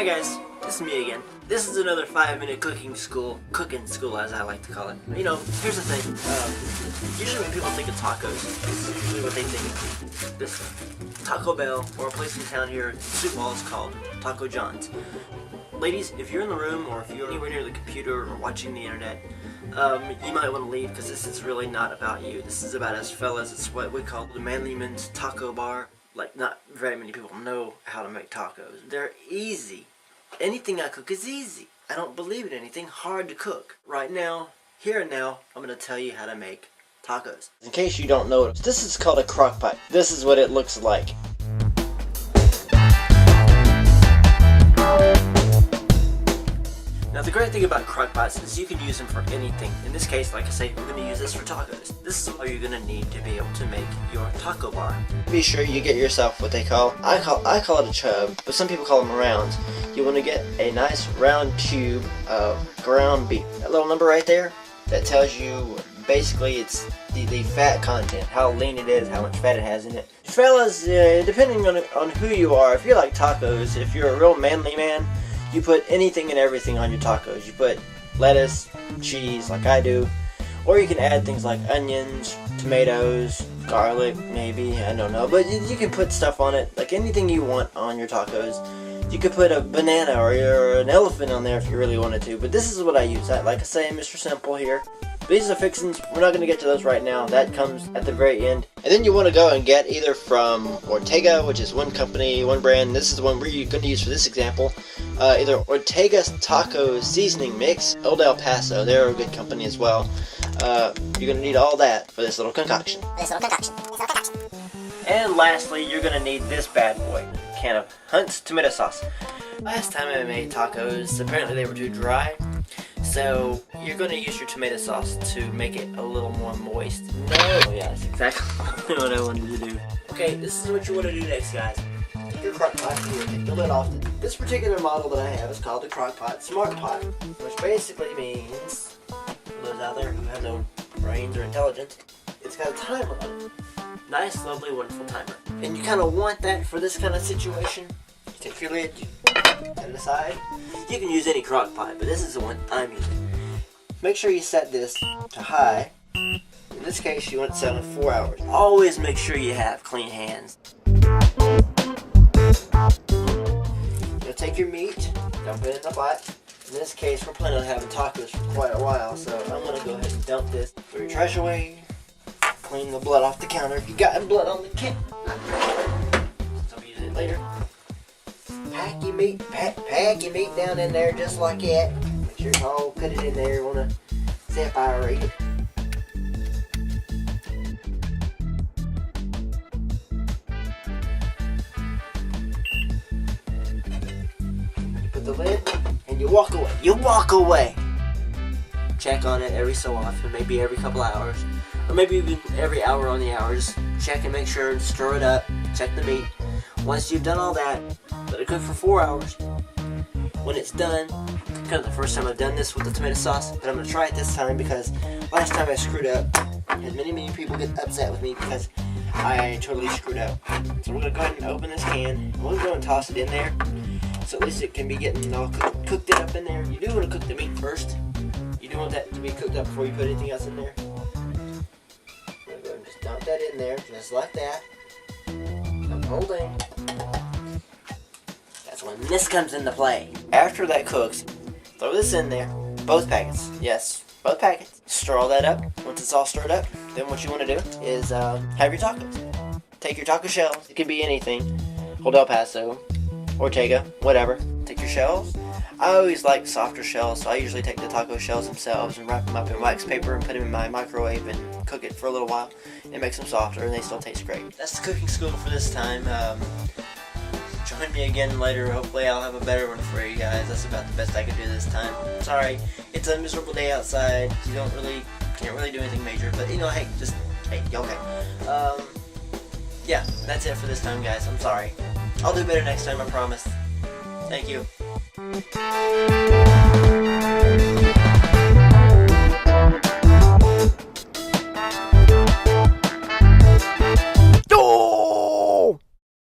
Hi guys, this is me again. This is another 5-minute cooking school as I like to call it. You know, here's the thing. Usually when people think of tacos, this is usually what they think. This Taco Bell or a place in town here, Sioux Falls, called Taco John's. Ladies, if you're in the room or if you're anywhere near the computer or watching the internet, you might want to leave because this is really not about you. This is about us fellas. It's what we call the Manly Men's Taco Bar. Like, not very many people know how to make tacos. They're easy. Anything I cook is easy. I don't believe in anything hard to cook. Right now, here and now, I'm going to tell you how to make tacos. In case you don't know, this is called a crock pot. This is what it looks like. Now the great thing about crock pots is you can use them for anything. In this case, like I say, we're going to use this for tacos. This is all you're going to need to be able to make your taco bar. Be sure you get yourself what they call, I call it a chub, but some people call them rounds. You want to get a nice round cube of ground beef. That little number right there, that tells you basically it's the fat content, how lean it is, how much fat it has in it. Fellas, depending on who you are, if you like tacos, if you're a real manly man, you put anything and everything on your tacos. You put lettuce, cheese, like I do, or you can add things like onions, tomatoes, garlic, maybe, I don't know, but you can put stuff on it, like anything you want on your tacos. You could put a banana or an elephant on there if you really wanted to, but this is what I use. Like I say, Mr. Simple here. These are fixins. We're not going to get to those right now. That comes at the very end. And then you want to go and get either from Ortega, which is one company, one brand. This is the one we're going to use for this example. Either Ortega's Taco Seasoning Mix, Old El Paso. They're a good company as well. You're going to need all that for this little concoction. And lastly, you're going to need this bad boy. A can of Hunt's tomato sauce. Last time I made tacos, apparently they were too dry. So, you're going to use your tomato sauce to make it a little more moist. No! Yeah, that's exactly what I wanted to do. Okay, this is what you want to do next, guys. Take your crock pot here, take the lid off. This particular model that I have is called the Crock Pot Smart Pot, which basically means, for those out there who have no brains or intelligence, it's got a timer on it. Nice, lovely, wonderful timer. And you kind of want that for this kind of situation. You take your lid, set it aside. You can use any crock pot, but this is the one I'm using. Make sure you set this to high. In this case, you want it set on 4 hours. Always make sure you have clean hands. You'll take your meat, dump it in the pot. In this case, we're planning on having tacos for quite a while, so I'm going to go ahead and dump this. Throw your trash away. Clean the blood off the counter if you got blood on the counter. So I'll use it later. Pack your meat down in there just like that. Make sure it's all put it in there. You want to separate it. You put the lid and you walk away. You walk away. Check on it every so often, maybe every couple hours, or maybe even every hour on the hour. Just check and make sure and stir it up. Check the meat. Once you've done all that, let it cook for 4 hours. When it's done, kind of the first time I've done this with the tomato sauce, but I'm going to try it this time because last time I screwed up. I had many people get upset with me because I totally screwed up. So we're going to go ahead and open this can. I'm going to go and toss it in there, so at least it can be getting all cooked it up in there. You do want to cook the meat first. You do want that to be cooked up before you put anything else in there. I'm going to go ahead and just dump that in there, just like that. The whole thing. That's when this comes into play. After that cooks, throw this in there. Both packets. Yes, both packets. Stir all that up. Once it's all stirred up, then what you want to do is have your tacos. Take your taco shells. It can be anything. Old El Paso, Ortega, whatever. Take your shells. I always like softer shells, so I usually take the taco shells themselves and wrap them up in wax paper and put them in my microwave and cook it for a little while. It makes them softer and they still taste great. That's the cooking school for this time. Join me again later. Hopefully I'll have a better one for you guys. That's about the best I could do this time. Sorry, it's a miserable day outside. You can't really do anything major, but you know, hey, okay. Yeah, that's it for this time, guys. I'm sorry. I'll do better next time, I promise. Thank you.